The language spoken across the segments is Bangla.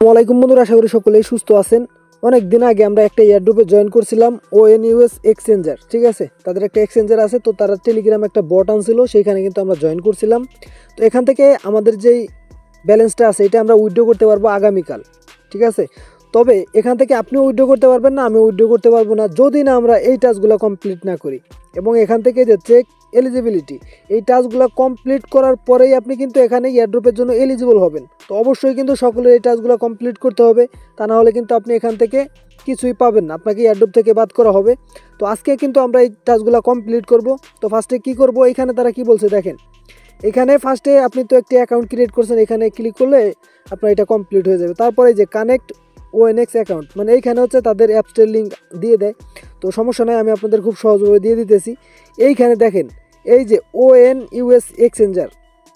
আসসালামাইকুম বন্ধুরা, আশা করি সকলেই সুস্থ আছেন। অনেক দিন আগে আমরা একটা এয়ারড্রপে জয়েন করছিলাম ONUS এক্সচেঞ্জার, ঠিক আছে। তাদের একটা এক্সচেঞ্জার আছে, তো তারা টেলিগ্রাম একটা বট আনছিল, সেইখানে কিন্তু আমরা জয়েন করছিলাম। তো এখান থেকে আমাদের যেই ব্যালেন্সটা আছে এটা আমরা উইথড্র করতে পারবো আগামীকাল, ঠিক আছে। তবে এখান থেকে আপনিও উইথড্র করতে পারবেন না, আমিও উইথড্র করতে পারবো না, যদি না আমরা এই টাস্কগুলো কমপ্লিট না করি। এবং এখান থেকে যে চেক এলিজিবিলিটি, এই টাস্কগুলো কমপ্লিট করার পরেই আপনি কিন্তু এখানে এয়ারড্রপের জন্য এলিজিবল হবেন। তো অবশ্যই কিন্তু সকলের এই টাস্কগুলো কমপ্লিট করতে হবে, তা না হলে কিন্তু আপনি এখান থেকে কিছুই পাবেন না, আপনাকে এয়ারড্রপ থেকে বাদ করা হবে। তো আজকে কিন্তু আমরা এই টাস্কগুলো কমপ্লিট করব। তো ফার্স্টে কি করব, এখানে তারা কি বলছে দেখেন। এখানে ফার্স্টে আপনি তো একটি অ্যাকাউন্ট ক্রিয়েট করছেন, এখানে ক্লিক করলে আপনার এটা কমপ্লিট হয়ে যাবে। তারপরে যে কানেক্ট ONX অ্যাকাউন্ট, মানে এইখানে হচ্ছে তাদের অ্যাপসটের লিঙ্ক দিয়ে দেয়। তো সমস্যা নয়, আমি আপনাদের খুব সহজভাবে দিয়ে দিতেছি। এইখানে দেখেন এই যে ONUS এক্সচেঞ্জার,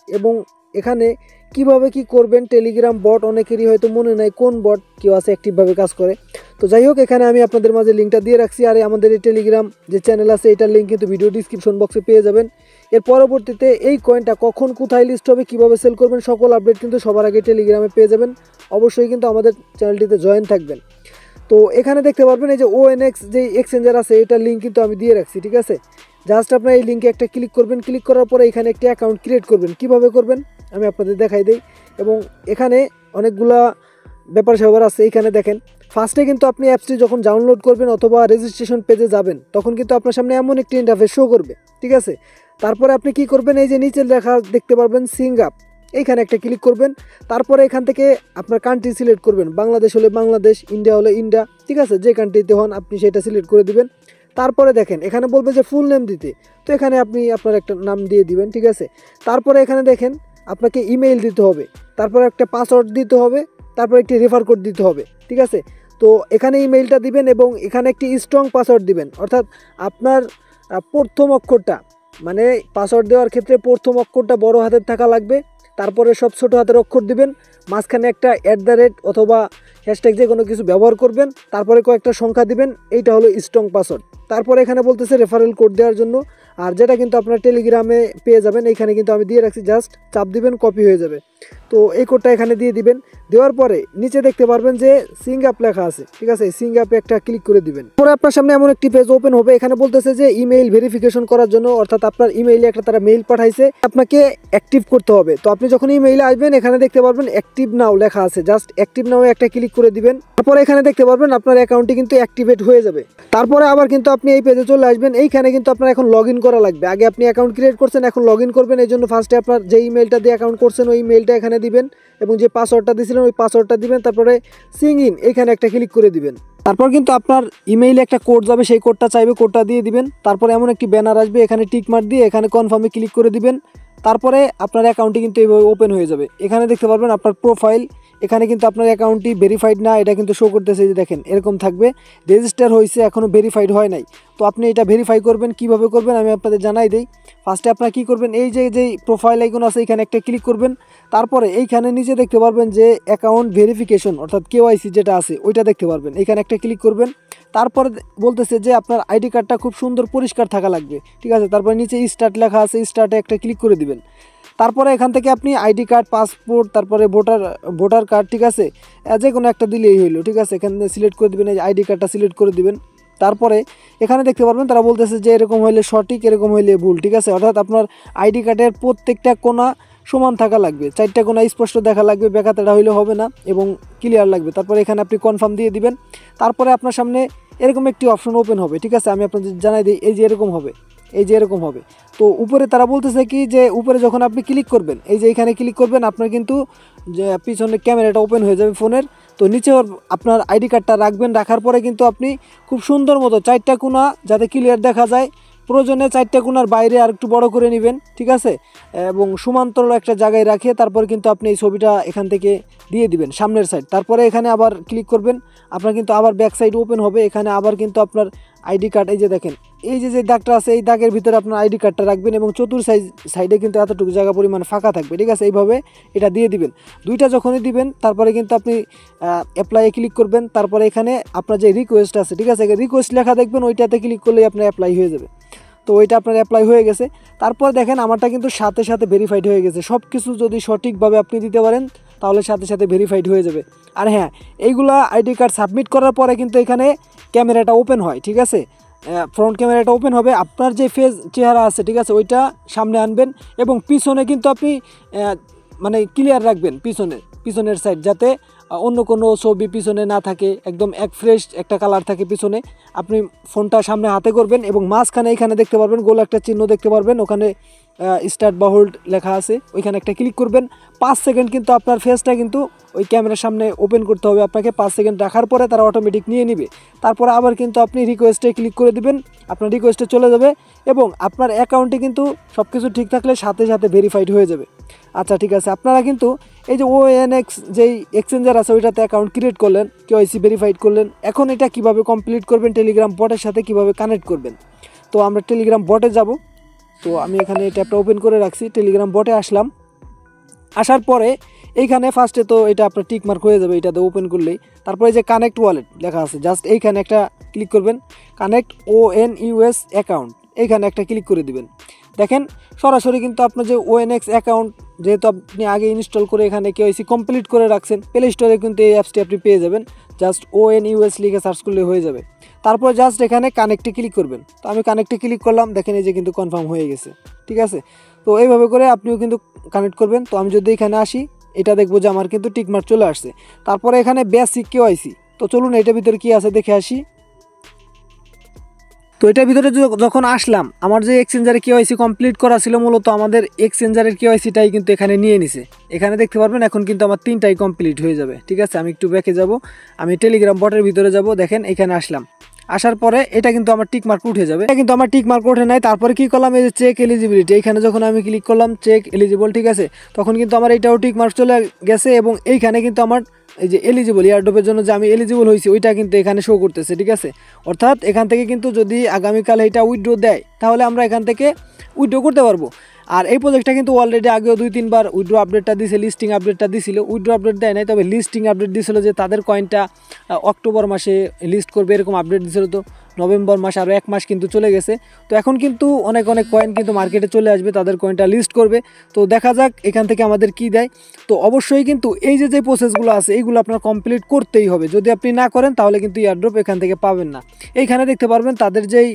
এবং এখানে কিভাবে কি করবেন টেলিগ্রাম বট, অনেকেরই হয়তো মনে নাই কোন বট কেউ আছে অ্যাক্টিভভাবে কাজ করে। তো যাই হোক, এখানে আমি আপনাদের মাঝে লিঙ্কটা দিয়ে রাখছি। আর আমাদের এই টেলিগ্রাম যে চ্যানেল আছে এটার লিঙ্ক কিন্তু ভিডিও ডিসক্রিপশন বক্সে পেয়ে যাবেন। এর পরবর্তীতে এই কয়েনটা কখন কোথায় লিস্ট হবে, কীভাবে সেল করবেন, সকল আপডেট কিন্তু সবার আগে টেলিগ্রামে পেয়ে যাবেন। অবশ্যই কিন্তু আমাদের চ্যানেলটিতে জয়েন থাকবেন। তো এখানে দেখতে পারবেন এই যে ONX যে এক্সচেঞ্জার আছে এটার লিঙ্ক কিন্তু আমি দিয়ে রাখছি, ঠিক আছে। জাস্ট আপনার এই লিঙ্কে একটা ক্লিক করবেন, ক্লিক করার পরে এখানে একটি অ্যাকাউন্ট ক্রিয়েট করবেন। কিভাবে করবেন আমি আপনাদের দেখাই দিই। এবং এখানে অনেকগুলা ব্যাপার স্যাপার আছে। এইখানে দেখেন ফার্স্টে কিন্তু আপনি অ্যাপসটি যখন ডাউনলোড করবেন অথবা রেজিস্ট্রেশন পেজে যাবেন, তখন কিন্তু আপনার সামনে এমন একটি ইন্টারফেস শো করবে, ঠিক আছে। তারপরে আপনি কি করবেন, এই যে নিচে লেখা দেখতে পারবেন সিং আপ, এইখানে একটা ক্লিক করবেন। তারপরে এখান থেকে আপনার কান্ট্রি সিলেক্ট করবেন, বাংলাদেশ হলে বাংলাদেশ, ইন্ডিয়া হলে ইন্ডিয়া, ঠিক আছে। যে কান্ট্রিতে হন আপনি সেটা সিলেক্ট করে দিবেন। তারপরে দেখেন এখানে বলবে যে ফুল নেম দিতে, তো এখানে আপনি আপনার একটা নাম দিয়ে দিবেন, ঠিক আছে। তারপরে এখানে দেখেন আপনাকে ইমেইল দিতে হবে, তারপরে একটা পাসওয়ার্ড দিতে হবে, তারপরে একটি রেফার কোড দিতে হবে, ঠিক আছে। তো এখানে ইমেইলটা দিবেন এবং এখানে একটি স্ট্রং পাসওয়ার্ড দিবেন, অর্থাৎ আপনার প্রথম অক্ষরটা, মানে পাসওয়ার্ড দেওয়ার ক্ষেত্রে প্রথম অক্ষরটা বড় হাতের থাকা লাগবে। তারপরে সব ছোটো হাতের অক্ষর দিবেন, মাঝখানে একটা @ অথবা হ্যাশট্যাগ যে কোনো কিছু ব্যবহার করবেন, তারপরে কয়েকটা সংখ্যা দিবেন, এইটা হলো স্ট্রং পাসওয়ার্ড। তারপরে এখানে বলতেছে রেফারেল কোড দেওয়ার জন্য, আর যেটা কিন্তু আপনার টেলিগ্রামে পেয়ে যাবেন, এইখানে কিন্তু আমি দিয়ে রাখছি, জাস্ট চাপ দিবেন, কপি হয়ে যাবে। তো এই কোডটা এখানে দিয়ে দিবেন। দেওয়ার পরে নিচে দেখতে পারবেন যে সিং আপ লেখা আছে, ঠিক আছে। এই সিং আপে একটা ক্লিক করে দিবেন। পরে আপনার সামনে এমন একটি পেজ ওপেন হবে, এখানে বলতেছে যে ইমেইল ভেরিফিকেশন করার জন্য, অর্থাৎ আপনার ইমেইলে একটা তারা মেইল পাঠাইছে, আপনাকে অ্যাক্টিভ করতে হবে। তো আপনি যখন ইমেইলে আসবেন এখানে দেখতে পারবেন অ্যাক্টিভ নাও লেখা আছে, জাস্ট অ্যাক্টিভ নাও একটা ক্লিক করে দিবেন। তারপরে এখানে দেখতে পারবেন আপনার অ্যাকাউন্টটি কিন্তু অ্যাক্টিভেট হয়ে যাবে। তারপরে আবার কিন্তু আপনি এই পেজে চলে আসবেন। এইখানে কিন্তু আপনার এখন লগ ইন করা লাগবে। আগে আপনি অ্যাকাউন্ট ক্রিয়েট করছেন, এখন লগ ইন করবেন। এই জন্য ফার্স্টে আপনার যে ইমেইলটা দিয়ে অ্যাকাউন্ট করছেন ওই ইমেইলটা এখানে দিবেন, এবং যে পাসওয়ার্ডটা দিয়েছিলেন ওই পাসওয়ার্ডটা দিবেন। তারপরে সিং ইন এইখানে একটা ক্লিক করে দিবেন। তারপর কিন্তু আপনার ইমেইলে একটা কোড যাবে, সেই কোডটা চাইবে, কোডটা দিয়ে দিবেন। তারপরে এমন একটি ব্যানার আসবে, এখানে টিক মার্ক দিয়ে এখানে কনফার্মে ক্লিক করে দিবেন। তারপরে আপনার অ্যাকাউন্টটি কিন্তু এইভাবে ওপেন হয়ে যাবে। এখানে দেখতে পারবেন আপনার প্রোফাইল, এখানে কিন্তু আপনার অ্যাকাউন্টটি ভেরিফাইড না, এটা কিন্তু শো করতেছে, যে দেখেন এরকম থাকবে, রেজিস্টার হয়েছে এখনও ভেরিফাইড হয় নাই। তো আপনি এটা ভেরিফাই করবেন, কিভাবে করবেন আমি আপনাদের জানাই দিই। ফার্স্টে আপনারা কী করবেন, এই যে যেই প্রোফাইল আইকন আছে এখানে একটা ক্লিক করবেন। তারপরে এইখানে নিচে দেখতে পারবেন যে অ্যাকাউন্ট ভেরিফিকেশন, অর্থাৎ KYC যেটা আছে ওইটা দেখতে পারবেন, এখানে একটা ক্লিক করবেন। তারপরে বলতেছে যে আপনার আইডি কার্ডটা খুব সুন্দর পরিষ্কার থাকা লাগবে, ঠিক আছে। তারপরে নিচে স্টার্ট লেখা আছে, স্টার্টে একটা ক্লিক করে দিবেন। তারপরে এখান থেকে আপনি আইডি কার্ড, পাসপোর্ট, তারপরে ভোটার কার্ড, ঠিক আছে, যে কোনো একটা দিলেই হইলো, ঠিক আছে। এখানে সিলেক্ট করে দিবেন, এই আইডি কার্ডটা সিলেক্ট করে দিবেন। তারপরে এখানে দেখতে পারবেন তারা বলতেছে যে এরকম হইলে সঠিক, এরকম হইলে ভুল, ঠিক আছে। অর্থাৎ আপনার আইডি কার্ডের প্রত্যেকটা কোণা সমান থাকা লাগবে, 4টা কোণা স্পষ্ট দেখা লাগবে, বেকাতেটা হইলে হবে না, এবং ক্লিয়ার লাগবে। তারপরে এখানে আপনি কনফার্ম দিয়ে দিবেন। তারপরে আপনার সামনে এরকম একটি অপশন ওপেন হবে, ঠিক আছে। আমি আপনাদের জানাই দিই, এই যে এরকম হবে, এই যে এরকম হবে। তো উপরে তারা বলতেছে কি যে উপরে যখন আপনি ক্লিক করবেন, এই যে এখানে ক্লিক করবেন, আপনার কিন্তু যে পিছনে ক্যামেরাটা ওপেন হয়ে যাবে ফোনের। তো নিচে আপনার আইডি কার্ডটা রাখবেন, রাখার পরে কিন্তু আপনি খুব সুন্দর মতো 4টা কোণা যাতে ক্লিয়ার দেখা যায়, প্রয়োজনে 4টা কোণার বাইরে আর একটু বড় করে নেবেন, ঠিক আছে, এবং সমান্তরাল একটা জায়গায় রাখে তারপর কিন্তু আপনি এই ছবিটা এখান থেকে দিয়ে দিবেন সামনের সাইড। তারপরে এখানে আবার ক্লিক করবেন, আপনার কিন্তু আবার ব্যাক সাইড ওপেন হবে। এখানে আবার কিন্তু আপনার আইডি কার্ড, এই যে দেখেন এই যে দাগটা আছে, এই দাগের ভিতরে আপনার আইডি কার্ডটা রাখবেন, এবং চতুর সাইডে কিন্তু এতটুকু জায়গা পরিমাণ ফাঁকা থাকবে, ঠিক আছে। এইভাবে এটা দিয়ে দিবেন। দুইটা যখনই দিবেন তারপরে কিন্তু আপনি অ্যাপ্লাইয়ে ক্লিক করবেন। তারপরে এখানে আপনার যে রিকোয়েস্ট আছে, ঠিক আছে, রিকোয়েস্ট লেখা দেখবেন, ওইটাতে ক্লিক করলেই আপনার অ্যাপ্লাই হয়ে যাবে। তো ওইটা আপনার অ্যাপ্লাই হয়ে গেছে। তারপর দেখেন আমারটা কিন্তু সাথে সাথে ভেরিফাইড হয়ে গেছে। সব কিছু যদি সঠিকভাবে আপনি দিতে পারেন তাহলে সাথে সাথে ভেরিফাইড হয়ে যাবে। আর হ্যাঁ, এইগুলা আইডি কার্ড সাবমিট করার পরে কিন্তু এখানে ক্যামেরাটা ওপেন হয়, ঠিক আছে, ফ্রন্ট ক্যামেরাটা ওপেন হবে, আপনার যে ফেস চেহারা আছে, ঠিক আছে, ওইটা সামনে আনবেন এবং পিছনে কিন্তু আপনি মানে ক্লিয়ার রাখবেন পিছনের সাইড, যাতে অন্য কোনো ছবি পিছনে না থাকে, একদম এক ফ্রেশ একটা কালার থাকে পিছনে। আপনি ফোনটা সামনে হাতে করবেন এবং মাঝখানে এখানে দেখতে পারবেন গোল একটা চিহ্ন দেখতে পারবেন, ওখানে স্টার্ট বা হোল্ড লেখা আছে, ওইখানে একটা ক্লিক করবেন। 5 সেকেন্ড কিন্তু আপনার ফেসটা কিন্তু ওই ক্যামেরার সামনে ওপেন করতে হবে আপনাকে। 5 সেকেন্ড রাখার পরে তারা অটোমেটিক নিয়ে নেবে। তারপরে আবার কিন্তু আপনি রিকোয়েস্টে ক্লিক করে দিবেন, আপনার রিকোয়েস্টে চলে যাবে এবং আপনার অ্যাকাউন্টে কিন্তু সব কিছু ঠিক থাকলে সাথে সাথে ভেরিফাইড হয়ে যাবে। আচ্ছা ঠিক আছে, আপনারা কিন্তু এই যে ONX যেই এক্সচেঞ্জার আছে ওইটাতে অ্যাকাউন্ট ক্রিয়েট করলেন, KYC ভেরিফাইড করলেন, এখন এটা কিভাবে কমপ্লিট করবেন, টেলিগ্রাম বটের সাথে কিভাবে কানেক্ট করবেন। তো আমরা টেলিগ্রাম বটে যাব। তো আমি এখানে ট্যাবটা ওপেন করে রাখছি, টেলিগ্রাম বটে আসলাম। আসার পরে এইখানে ফার্স্টে তো এটা আপনার টিক মার্ক হয়ে যাবে এটাতে ওপেন করলেই। তারপরে যে কানেক্ট ওয়ালেট লেখা আছে, জাস্ট এইখানে একটা ক্লিক করবেন, কানেক্ট ONUS অ্যাকাউন্ট, এইখানে একটা ক্লিক করে দিবেন। দেখেন সরাসরি কিন্তু আপনার যে ONX অ্যাকাউন্ট যেহেতু আপনি আগে ইনস্টল করে এখানে KYC কমপ্লিট করে রাখছেন, প্লে স্টোরে কিন্তু এই অ্যাপসটি আপনি পেয়ে যাবেন, জাস্ট ONUS লিখে সার্চ করলে হয়ে যাবে। তারপর জাস্ট এখানে কানেক্টে ক্লিক করবেন। তো আমি কানেক্টে ক্লিক করলাম, দেখেন এই যে কিন্তু কনফার্ম হয়ে গেছে, ঠিক আছে। তো এইভাবে করে আপনিও কিন্তু কানেক্ট করবেন। তো আমি যদি এখানে আসি, এটা দেখবো যে আমার কিন্তু টিকমার্ক চলে আসছে। তারপরে এখানে বেসিক KYC, তো চলুন এটার ভিতরে কি আছে দেখে আসি। তো এটার ভিতরে যখন আসলাম, আমার যে এক্সচেঞ্জারে KYC কমপ্লিট করা ছিল, মূলত আমাদের এক্সচেঞ্জারের KYCটাই কিন্তু এখানে নিয়ে নিছে। এখানে দেখতে পারবেন এখন কিন্তু আমার 3টাই কমপ্লিট হয়ে যাবে, ঠিক আছে। আমি একটু ব্যাকে যাব, আমি টেলিগ্রাম বটের ভিতরে যাব, দেখেন এখানে আসলাম। আসার পরে এটা কিন্তু আমার টিক মার্ক উঠে যাবে, এটা কিন্তু আমার টিক মার্ক ওঠে নাই। তারপরে কি করলাম, এই যে চেক এলিজিবিলিটি, এখানে যখন আমি ক্লিক করলাম চেক এলিজিবল, ঠিক আছে, তখন কিন্তু আমার এইটাও টিক মার্ক চলে গেছে এবং এইখানে কিন্তু আমার এই যে এলিজিবল এয়ারড্রপের জন্য যে আমি এলিজিবল হয়েছি ওইটা কিন্তু এখানে শো করতেছে, ঠিক আছে। অর্থাৎ এখান থেকে কিন্তু যদি আগামীকাল এটা উইথড্র দেয় তাহলে আমরা এখান থেকে উইথড্র করতে পারবো। আর এই প্রজেক্টটা কিন্তু অলরেডি আগেও 2-3 বার উইথড্র আপডেটটা দিয়েছে, লিস্টিং আপডেটটা দিছিল, উইথড্র আপডেট দেয় নাই, তবে লিস্টিং আপডেট দিয়েছিল যে তাদের কয়েনটা অক্টোবর মাসে লিস্ট করবে, এরকম আপডেট দিয়েছিল। তো নভেম্বর মাস, আরও 1 মাস কিন্তু চলে গেছে। তো এখন কিন্তু অনেক কয়েন কিন্তু মার্কেটে চলে আসবে, তাদের কয়েনটা লিস্ট করবে। তো দেখা যাক এখান থেকে আমাদের কি দেয়। তো অবশ্যই কিন্তু এই যে প্রসেসগুলো আছে এইগুলো আপনার কমপ্লিট করতেই হবে, যদি আপনি না করেন তাহলে কিন্তু এয়ারড্রপ এখান থেকে পাবেন না। এইখানে দেখতে পারবেন তাদের যেই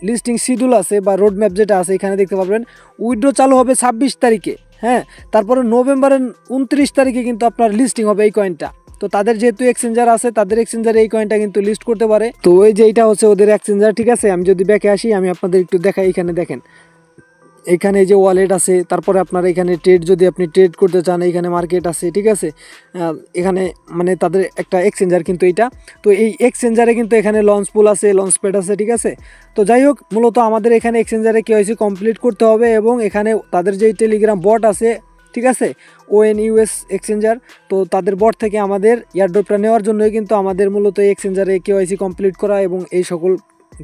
লিস্টিং শিডিউল আছে বা রোড ম্যাপ যেটা আছে, এখানে দেখতে পারবেন উইথড্র চালু হবে 26 তারিখে, হ্যাঁ। তারপরে নভেম্বরের 29 তারিখে কিন্তু আপনার লিস্টিং হবে এই কয়েনটা। তো তাদের যেহেতু এক্সচেঞ্জার আছে, তাদের এক্সচেঞ্জারে এই কয়েনটা কিন্তু লিস্ট করতে পারে। তো ওই যে এইটা হচ্ছে ওদের এক্সচেঞ্জার, ঠিক আছে। আমি যদি ব্যাকে আসি, আমি আপনাদের একটু দেখাই, এখানে দেখেন এখানে যে ওয়ালেট আছে, তারপরে আপনার এখানে ট্রেড যদি আপনি ট্রেড করতে চান, এখানে মার্কেট আছে, ঠিক আছে। এখানে মানে তাদের একটা এক্সচেঞ্জার কিন্তু এইটা। তো এই এক্সচেঞ্জারে কিন্তু এখানে লঞ্চ পুল আছে, লঞ্চ প্যাড আছে, ঠিক আছে। তো যাই হোক, মূলত আমাদের এখানে এক্সচেঞ্জারে KYC কমপ্লিট করতে হবে এবং এখানে তাদের যেই টেলিগ্রাম বট আছে, ঠিক আছে, ONUS এক্সচেঞ্জার, তো তাদের বট থেকে আমাদের এয়ারড্রপটা নেওয়ার জন্যই কিন্তু আমাদের মূলত এই এক্সচেঞ্জারে KYC কমপ্লিট করা এবং এই সকল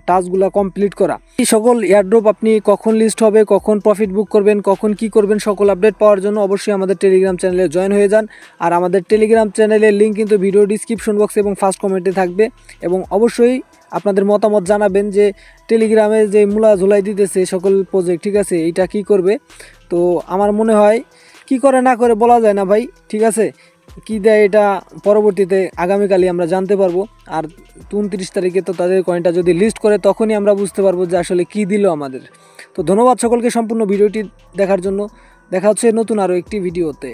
টাস্কগুলো কমপ্লিট করা। এই সকল এয়ারড্রপ আপনি কখন লিস্ট হবে, কখন প্রফিট বুক করবেন, কখন কি করবেন, সকল আপডেট পাওয়ার জন্য অবশ্যই আমাদের টেলিগ্রাম চ্যানেলে জয়েন হয়ে যান। আর আমাদের টেলিগ্রাম চ্যানেলের লিঙ্ক কিন্তু ভিডিও ডিসক্রিপশন বক্সে এবং ফার্স্ট কমেন্টে থাকবে। এবং অবশ্যই আপনাদের মতামত জানাবেন যে টেলিগ্রামে যে মূলা ঝুলাই দিতেছে সকল প্রজেক্ট, ঠিক আছে, এইটা কি করবে। তো আমার মনে হয় কি করে না করে বলা যায় না ভাই, ঠিক আছে। কি দেয় এটা পরবর্তীতে আগামীকালই আমরা জানতে পারবো। আর 29 তারিখে তো তাদের কয়েনটা যদি লিস্ট করে তখনই আমরা বুঝতে পারবো যে আসলে কি দিল আমাদের। তো ধন্যবাদ সকলকে সম্পূর্ণ ভিডিওটি দেখার জন্য। দেখা হচ্ছে নতুন আরও একটি ভিডিওতে।